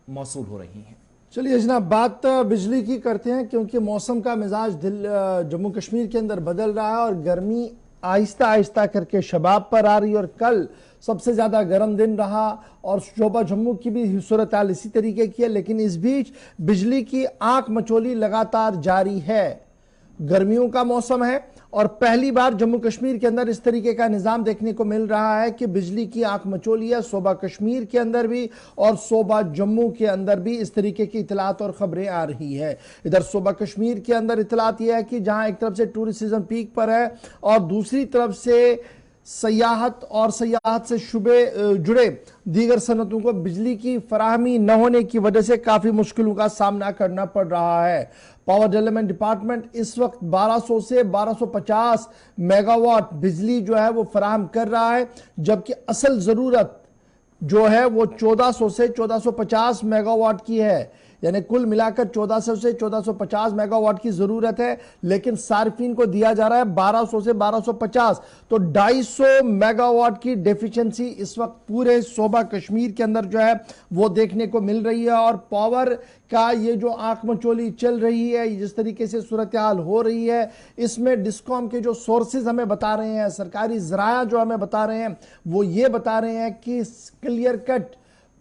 मौसूल हो रही हैं। चलिए जनाब, बात बिजली की करते हैं, क्योंकि मौसम का मिजाज जम्मू कश्मीर के अंदर बदल रहा है और गर्मी आहिस्ता आहिस्ता करके शबाब पर आ रही है। और कल सबसे ज़्यादा गर्म दिन रहा और शोबा जम्मू की भी सूरत हाल इसी तरीके की है। लेकिन इस बीच बिजली की आंख मचोली लगातार जारी है। गर्मियों का मौसम है और पहली बार जम्मू कश्मीर के अंदर इस तरीके का निज़ाम देखने को मिल रहा है कि बिजली की आंख मचोली है। सूबा कश्मीर के अंदर भी और सूबा जम्मू के अंदर भी इस तरीके की इतलात और खबरें आ रही है। इधर सूबा कश्मीर के अंदर इतलात यह है कि जहां एक तरफ से टूरिस्ट सीजन पीक पर है और दूसरी तरफ से सयाहत और सयाहत से जुड़े दीगर सनतों को बिजली की फराहमी न होने की वजह से काफ़ी मुश्किलों का सामना करना पड़ रहा है। पावर डेवलपमेंट डिपार्टमेंट इस वक्त 1200 से 1250 मेगावाट बिजली जो है वो फराहम कर रहा है, जबकि असल ज़रूरत जो है वो 1400 से 1450 मेगावाट की है। यानी कुल मिलाकर 1400 से 1450 मेगावाट की जरूरत है, लेकिन सार्फिन को दिया जा रहा है 1200 से 1250। तो 250 मेगावाट की डेफिशिएंसी इस वक्त पूरे सूबा कश्मीर के अंदर जो है वो देखने को मिल रही है। और पावर का ये जो आंख मचोली चल रही है, जिस तरीके से सूरत हाल हो रही है, इसमें डिस्कॉम के जो सोर्सेज हमें बता रहे हैं, सरकारी ज़राया जो हमें बता रहे हैं, वो ये बता रहे हैं कि क्लियर कट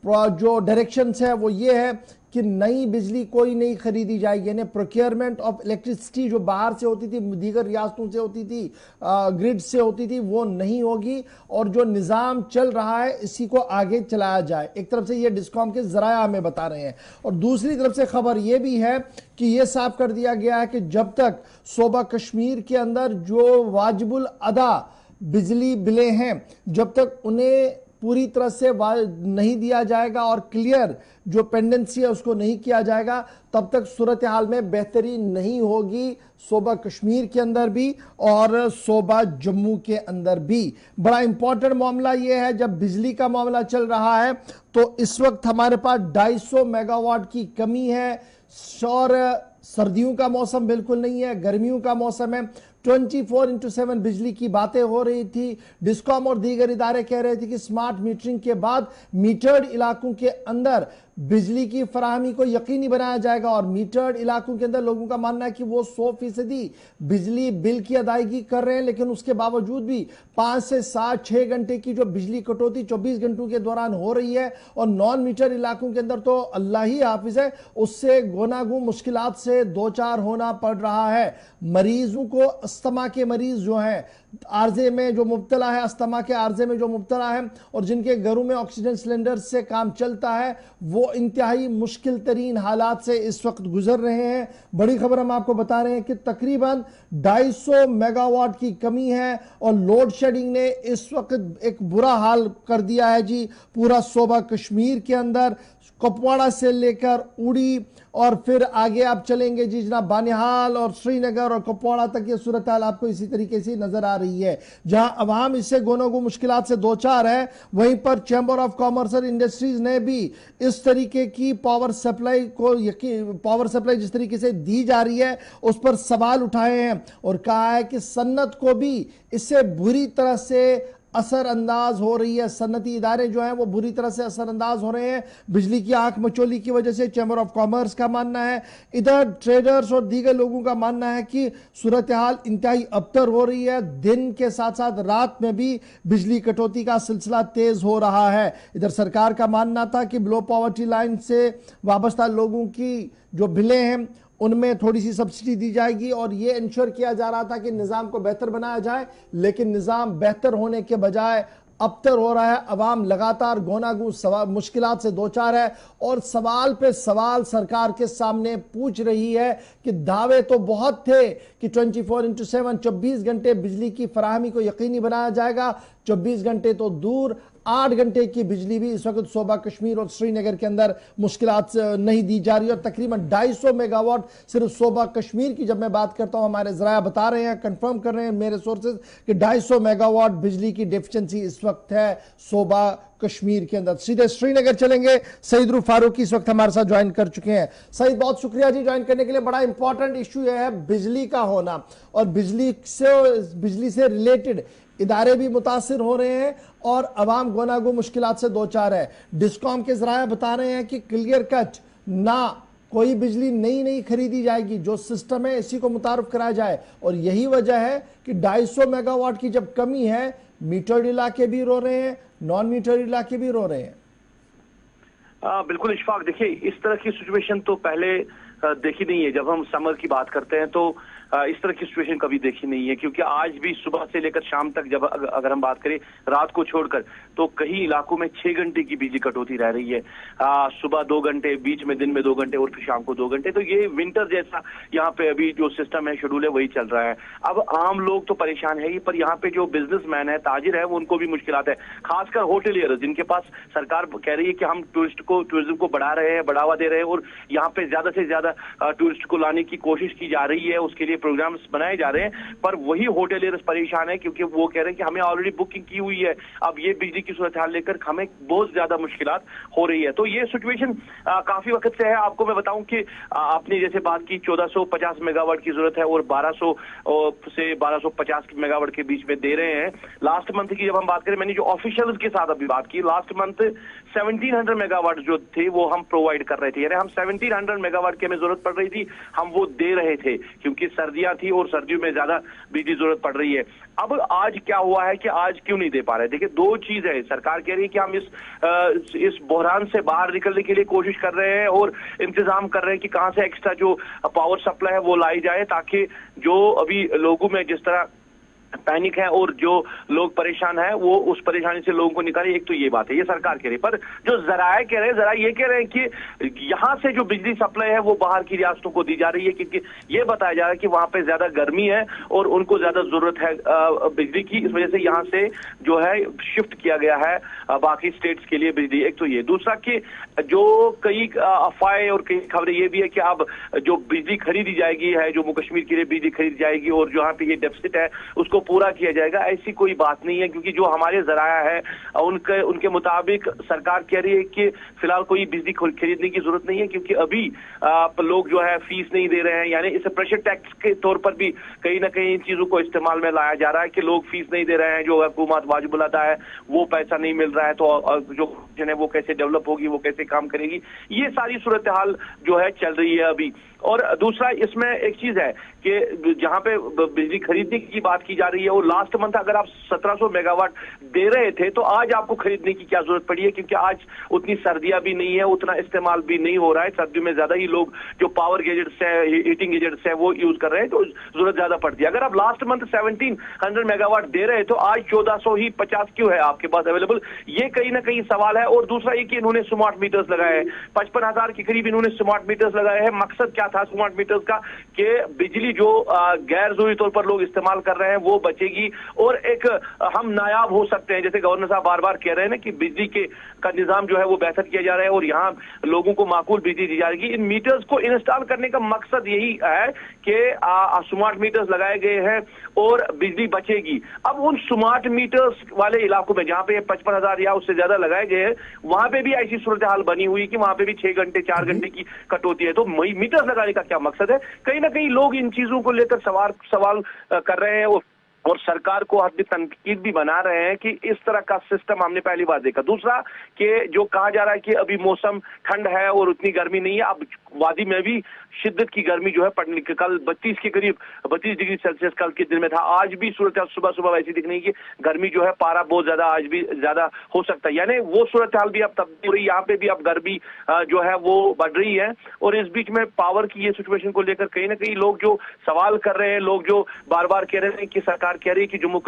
जो डायरेक्शंस है वो ये है कि नई बिजली कोई नहीं खरीदी जाएगी। यानी प्रोक्योरमेंट ऑफ इलेक्ट्रिसिटी जो बाहर से होती थी, दीगर रियासतों से होती थी, ग्रिड से होती थी, वो नहीं होगी। और जो निज़ाम चल रहा है इसी को आगे चलाया जाए। एक तरफ से ये डिस्कॉम के ज़राया हमें बता रहे हैं और दूसरी तरफ से खबर ये भी है कि ये साफ कर दिया गया है कि जब तक सूबा कश्मीर के अंदर जो वाजिबुल अदा बिजली बिलें हैं, जब तक उन्हें पूरी तरह से नहीं दिया जाएगा और क्लियर जो पेंडेंसी है उसको नहीं किया जाएगा, तब तक सूरत हाल में बेहतरी नहीं होगी सूबा कश्मीर के अंदर भी और सूबा जम्मू के अंदर भी। बड़ा इंपॉर्टेंट मामला यह है, जब बिजली का मामला चल रहा है तो इस वक्त हमारे पास 250 मेगावाट की कमी है। और सर्दियों का मौसम बिल्कुल नहीं है, गर्मियों का मौसम है। 24/7 बिजली की बातें हो रही थी। डिस्कॉम और दीगर इदारे कह रहे थे कि स्मार्ट मीटरिंग के बाद मीटर्ड इलाकों के अंदर बिजली की फराहमी को यकीनी बनाया जाएगा। और मीटर्ड इलाकों के अंदर लोगों का मानना है कि वो 100% बिजली बिल की अदायगी कर रहे हैं, लेकिन उसके बावजूद भी 5 से 6 घंटे की जो बिजली कटौती 24 घंटों के दौरान हो रही है। और नॉन मीटर इलाकों के अंदर तो अल्लाह ही हाफिज है, उससे गोनागू मुश्किलात से दो चार होना पड़ रहा है। मरीजों को अस्थमा के मरीज जो हैं, आर्जे में जो मुब्तला है, अस्थमा के आर्जे में जो मुब्तला है और जिनके घरों में ऑक्सीजन सिलेंडर से काम चलता है, वो इंतहाई मुश्किल तरीन हालात से इस वक्त गुजर रहे हैं। बड़ी खबर हम आपको बता रहे हैं कि तकरीबन 250 मेगावाट की कमी है और लोड शेडिंग ने इस वक्त एक बुरा हाल कर दिया है जी पूरा सूबा कश्मीर के अंदर। कुपवाड़ा से लेकर उड़ी और फिर आगे आप चलेंगे जी जनाब बानिहाल और श्रीनगर और कुपवाड़ा तक ये सूरत हाल आपको इसी तरीके से नजर आ रही है। जहां अवाम इससे गोनोगो मुश्किलात से दो चार है, वहीं पर चैम्बर ऑफ कॉमर्स और इंडस्ट्रीज ने भी इस तरीके की पावर सप्लाई जिस तरीके से दी जा रही है उस पर सवाल उठाए हैं और कहा है कि सन्नत को भी इससे बुरी तरह से असरअंदाज हो रही है। सन्नती इदारे जो हैं वो बुरी तरह से असरअंदाज हो रहे हैं बिजली की आंख मचोली की वजह से, चैम्बर ऑफ कॉमर्स का मानना है। इधर ट्रेडर्स और दीगर लोगों का मानना है कि सूरत हाल इंतहाई अबतर हो रही है। दिन के साथ साथ रात में भी बिजली कटौती का सिलसिला तेज हो रहा है। इधर सरकार का मानना था कि बिलो पॉवर्टी लाइन से वाबस्ता लोगों की जो बिलें हैं उनमें थोड़ी सी सब्सिडी दी जाएगी और ये इंश्योर किया जा रहा था कि निज़ाम को बेहतर बनाया जाए, लेकिन निज़ाम बेहतर होने के बजाय अबतर हो रहा है। अवाम लगातार गोनागू मुश्किलात से दो चार है और सवाल पे सवाल सरकार के सामने पूछ रही है कि दावे तो बहुत थे कि 24/7 24 घंटे बिजली की फराहमी को यकीनी बनाया जाएगा। 24 घंटे तो दूर, 8 घंटे की बिजली भी इस वक्त सूबा कश्मीर और श्रीनगर के अंदर मुश्किलात नहीं दी जा रही है। और तकरीबन 250 मेगावाट सिर्फ सूबा कश्मीर की जब मैं बात करता हूं, हमारे ज़राया बता रहे हैं, कंफर्म कर रहे हैं मेरे सोर्सेज कि 250 मेगावाट बिजली की डेफिशिएंसी इस वक्त है सूबा कश्मीर के अंदर। सीधे श्रीनगर चलेंगे, सईद रूफ फारूकी इस वक्त हमारे साथ ज्वाइन कर चुके हैं। सईद, बहुत शुक्रिया जी ज्वाइन करने के लिए। बड़ा इंपॉर्टेंट इशू यह है बिजली का होना और बिजली से रिलेटेड इदारे भी मुतासिर हो रहे हैं और अवाम गोनागो मुश्किलात से दो चार है। डिस्कॉम के जराए बता रहे हैं कि क्लियर कट ना कोई बिजली नई खरीदी जाएगी, जो सिस्टम है इसी को मुतारफ कराया जाए। और यही वजह है कि 250 मेगावाट की जब कमी है, मीटर्ड इलाके भी रो रहे हैं, नॉन मीटर्ड इलाके भी रो रहे हैं। बिल्कुल इशफाक, देखिए इस तरह की सिचुएशन तो पहले देखी नहीं है। जब हम समर की बात करते हैं तो इस तरह की सिचुएशन कभी देखी नहीं है, क्योंकि आज भी सुबह से लेकर शाम तक जब अगर हम बात करें रात को छोड़कर, तो कई इलाकों में 6 घंटे की बिजली कटौती रह रही है। सुबह 2 घंटे, बीच में दिन में 2 घंटे और फिर शाम को 2 घंटे। तो ये विंटर जैसा यहाँ पे अभी जो सिस्टम है, शेड्यूल है, वही चल रहा है। अब आम लोग तो परेशान है ही, पर यहाँ पे जो बिजनेसमैन है, ताजिर है, वो उनको भी मुश्किलात है। खासकर होटलियर जिनके पास सरकार कह रही है कि हम टूरिज्म को बढ़ा रहे हैं, बढ़ावा दे रहे हैं और यहाँ पे ज्यादा से ज्यादा टूरिस्ट को लाने की कोशिश की जा रही है, उसके लिए प्रोग्राम्स बनाए जा रहे हैं। पर वही होटलियर्स परेशान है, क्योंकि वो कह रहे हैं कि हमें ऑलरेडी बुकिंग की हुई है, अब ये बिजली की सूरत हाल लेकर हमें बहुत ज्यादा मुश्किलात हो रही है। तो ये सिचुएशन काफी वक्त से है। आपको मैं बताऊं कि आपने जैसे बात की 1450 मेगावाट की जरूरत है और 1200 से 1250 मेगावाट के बीच में दे रहे हैं। लास्ट मंथ की जब हम बात करें, मैंने जो ऑफिशियल के साथ अभी बात की, लास्ट मंथ 1700 मेगावाट जो थे वो हम प्रोवाइड कर रहे थे, यानी हम 1700 मेगावाट की हमें जरूरत पड़ रही थी, हम वो दे रहे थे, क्योंकि सर्दियां थी और सर्दियों में ज्यादा बिजली जरूरत पड़ रही है। अब आज क्या हुआ है कि आज क्यों नहीं दे पा रहे? देखिए, 2 चीज है। सरकार कह रही है कि हम इस बहरान से बाहर निकलने के लिए कोशिश कर रहे हैं और इंतजाम कर रहे हैं कि कहां से एक्स्ट्रा जो पावर सप्लाई है वो लाई जाए, ताकि जो अभी लोगों में जिस तरह पैनिक है और जो लोग परेशान है वो उस परेशानी से लोगों को निकाले। एक तो ये बात है, ये सरकार कह रही है। पर जो जराए कह रहे हैं, जरा ये कह रहे हैं कि यहां से जो बिजली सप्लाई है वो बाहर की रियासतों को दी जा रही है, क्योंकि ये बताया जा रहा है कि वहां पे ज्यादा गर्मी है और उनको ज्यादा जरूरत है बिजली की। इस वजह से यहाँ से जो है शिफ्ट किया गया है बाकी स्टेट्स के लिए बिजली। एक तो ये, दूसरा कि जो कई अफवाहें और कई खबरें ये भी है कि अब जो बिजली खरीदी जाएगी है, जम्मू कश्मीर के लिए बिजली खरीदी जाएगी और जो यहाँ पे ये डेफिसिट है उसको पूरा किया जाएगा। ऐसी कोई बात नहीं है, क्योंकि जो हमारे जराया है उनके मुताबिक सरकार कह रही है कि फिलहाल कोई बिजली खरीदने की जरूरत नहीं है, क्योंकि अभी लोग जो है फीस नहीं दे रहे हैं। यानी इसे प्रेशर टैक्स के तौर पर भी कहीं ना कहीं इन चीजों को इस्तेमाल में लाया जा रहा है कि लोग फीस नहीं दे रहे हैं, जो हुकूमत वाजिब अदा है वो पैसा नहीं मिल रहा है, तो जो है वो कैसे डेवलप होगी, वो कैसे काम करेगी। ये सारी सूरत हाल जो है चल रही है अभी। और दूसरा इसमें एक चीज है कि जहां पे बिजली खरीदने की बात की जा रही है, और लास्ट मंथ अगर आप 1700 मेगावाट दे रहे थे तो आज आपको खरीदने की क्या जरूरत पड़ी है, क्योंकि आज उतनी सर्दियां भी नहीं है, उतना इस्तेमाल भी नहीं हो रहा है। सर्दियों में ज्यादा ही लोग जो पावर गैजेट्स है, हीटिंग गैजेट्स है, वो यूज कर रहे हैं, तो जरूरत ज्यादा पड़ती है। अगर आप लास्ट मंथ 1700 मेगावाट दे रहे तो आज 1450 क्यों है आपके पास अवेलेबल? ये कहीं ना कहीं सवाल है। और दूसरा ये कि इन्होंने स्मार्ट मीटर्स लगाए हैं, 55,000 के करीब इन्होंने स्मार्ट मीटर्स लगाए हैं। मकसद क्या था स्मार्ट मीटर्स का? कि बिजली जो गैर जरूरी तौर पर लोग इस्तेमाल कर रहे हैं वो बचेगी और एक हम नायाब हो सकते हैं। जैसे गवर्नर साहब बार बार कह रहे हैं ना कि बिजली का निजाम जो है वो बेहतर किया जा रहा है और यहाँ लोगों को माकूल बिजली दी जा रही है। इन मीटर्स को इंस्टॉल करने का मकसद यही है कि स्मार्ट मीटर्स लगाए गए हैं और बिजली बचेगी। अब उन स्मार्ट मीटर्स वाले इलाकों में जहां पे 55,000 या उससे ज्यादा लगाए गए हैं, वहां पे भी ऐसी सूरत हाल बनी हुई कि वहां पे भी 6 घंटे 4 घंटे की कटौती है। तो मीटर्स लगाने का क्या मकसद है? कहीं ना कहीं लोग इन चीजों को लेकर सवाल कर रहे हैं और सरकार को हद तनकीद भी बना रहे हैं कि इस तरह का सिस्टम हमने पहली बार देखा। दूसरा कि जो कहा जा रहा है कि अभी मौसम ठंड है और उतनी गर्मी नहीं है, अब वादी में भी शिद्दत की गर्मी जो है पड़ने के, कल 32 के करीब 32 डिग्री सेल्सियस कल के दिन में था। आज भी सूरत हाल सुबह वैसी दिख रही है कि गर्मी जो है पारा बहुत ज्यादा आज भी ज्यादा हो सकता है। यानी वो सूरत हाल भी अब तब्दील हो रही है, यहाँ पे भी अब गर्मी जो है वो बढ़ रही है। और इस बीच में पावर की ये सिचुएशन को लेकर कहीं ना कहीं लोग जो सवाल कर रहे हैं, लोग जो बार बार कह रहे हैं कि सरकार कह रही है कि जम्मू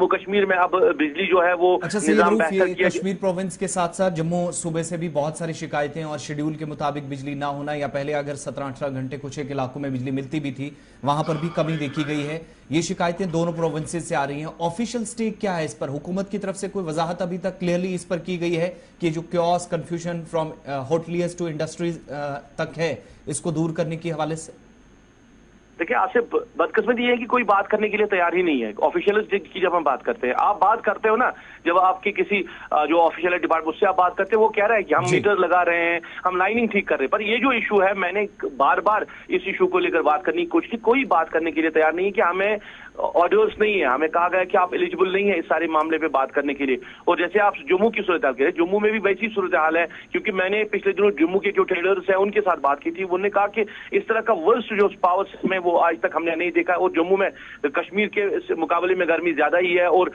कश्मीर में अब बिजली जो है वो निजाम बेहतर किया। कश्मीर प्रोविंस के साथ साथ जम्मू सूबे से भी बहुत सारी शिकायतें और शेड्यूल के मुताबिक बिजली ना होना, या पहले अगर 17-18 घंटे कुछ एक इलाकों में बिजली मिलती भी थी वहां पर भी कमी देखी गई है। ये शिकायतें दोनों प्रोविंसेस से आ रही हैं। ऑफिशियल स्टेक क्या है इस पर? हुकूमत की तरफ से कोई वजाहत अभी तक क्लियरली इस पर की गई है कि जो chaos confusion from hoteliers to industries तक है, इसको दूर करने के हवाले से? देखिए आसिफ, बदकिस्मती है कि कोई बात करने के लिए तैयार ही नहीं है। ऑफिशियल की जब हम बात करते हैं, आप बात करते हो ना, जब आपके किसी जो ऑफिशियल डिपार्टमेंट उससे आप बात करते हैं, वो कह रहा है कि हम मीटर लगा रहे हैं, हम लाइनिंग ठीक कर रहे हैं। पर ये जो इशू है, मैंने बार बार इस इशू को लेकर बात करने की कोशिश की, कोई बात करने के लिए तैयार नहीं है कि हमें ऑर्डर्स नहीं है, हमें कहा गया कि आप एलिजिबल नहीं है इस सारे मामले पे बात करने के लिए। और जैसे आप जम्मू की सूरत हाल कह रहे हैं, जम्मू में भी वैसी सूरत हाल है, क्योंकि मैंने पिछले दिनों जम्मू के जो ट्रेडर्स हैं उनके साथ बात की थी। उन्होंने कहा कि इस तरह का वर्स्ट जो पावर्स में वो आज तक हमने नहीं देखा। और जम्मू में कश्मीर के मुकाबले में गर्मी ज्यादा ही है, और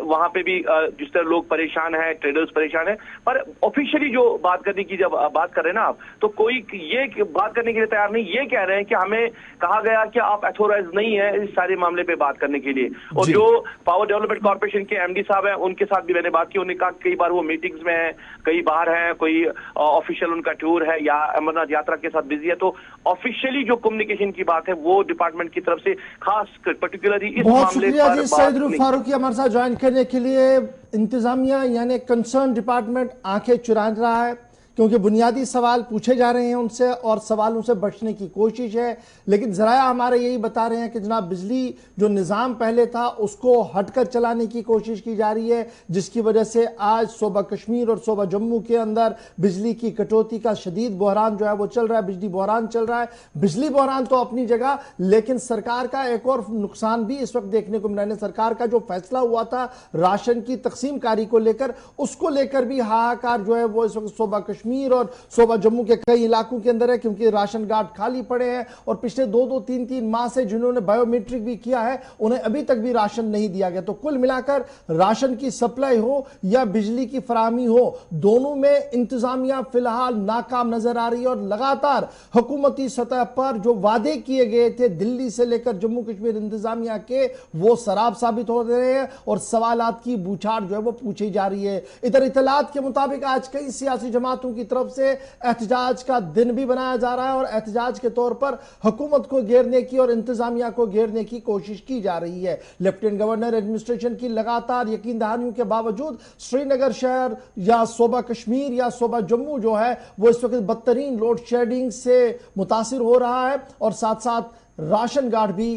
वहां पे भी जिस तरह लोग परेशान है, ट्रेडर्स परेशान है। पर ऑफिशियली जो बात करने की जब बात कर रहे हैं ना आप, तो कोई ये बात करने के लिए तैयार नहीं। ये कह रहे हैं कि हमें कहा गया कि आप अथोराइज नहीं है इस सारे मामले पे बात करने के लिए। और जो पावर डेवलपमेंट कॉर्पोरेशन के एमडी साहब हैं, उनके साथ भी मैंने बात की। उन्होंने कहा कई बार वो मीटिंग्स में है, कई बार है, कोई ऑफिशियल उनका टूर है या अमरनाथ यात्रा के साथ बिजी है। तो ऑफिशियली जो कम्युनिकेशन की बात है वो डिपार्टमेंट की तरफ से खास पर्टिकुलरली इस मामले पर सईद फारूकी हमारे साथ ज्वाइन करने के लिए। इंतजामिया यानी कंसर्न डिपार्टमेंट आंखें चुरा रहा है, क्योंकि बुनियादी सवाल पूछे जा रहे हैं उनसे और सवालों से बचने की कोशिश है। लेकिन ज़राया हमारे यही बता रहे हैं कि जनाब बिजली जो निज़ाम पहले था उसको हटकर चलाने की कोशिश की जा रही है, जिसकी वजह से आज सूबा कश्मीर और सूबा जम्मू के अंदर बिजली की कटौती का शदीद बहरान जो है वो चल रहा है। बिजली बहरान चल रहा है। बिजली बहरान तो अपनी जगह, लेकिन सरकार का एक और नुकसान भी इस वक्त देखने को मिला है। सरकार का जो फैसला हुआ था राशन की तकसीम कारी को लेकर, उसको लेकर भी हाहाकार जो है वो इस वक्त सूबा कश्मीर और सूबा जम्मू के कई इलाकों के अंदर है, क्योंकि राशन कार्ड खाली पड़े हैं। और पिछले 2-2, 3-3 माह से जिन्होंने बायोमेट्रिक भी किया है उन्हें अभी तक भी राशन नहीं दिया गया। तो कुल मिलाकर राशन की सप्लाई हो या बिजली की फराहमी हो, दोनों में इंतजामिया फिलहाल नाकाम नजर आ रही है। और लगातार हुकूमती सतह पर जो वादे किए गए थे दिल्ली से लेकर जम्मू कश्मीर इंतजामिया के, वो शराब साबित हो रहे हैं और सवालात की बूछार जो है वो पूछी जा रही है। इधर इतलात के मुताबिक आज कई सियासी जमातों की तरफ से एहतजाज का दिन भी बनाया जा रहा है और एहतजाज के तौर पर हुकूमत को घेरने की और इंतजामिया को घेरने की कोशिश की जा रही है। लेफ्टिनेंट गवर्नर एडमिनिस्ट्रेशन की लगातार यकीन दहानियों के बावजूद श्रीनगर शहर या सूबा कश्मीर या सूबा जम्मू जो है वो इस वक्त बदतरीन लोड शेडिंग से मुतासिर हो रहा है और साथ साथ राशन कार्ड भी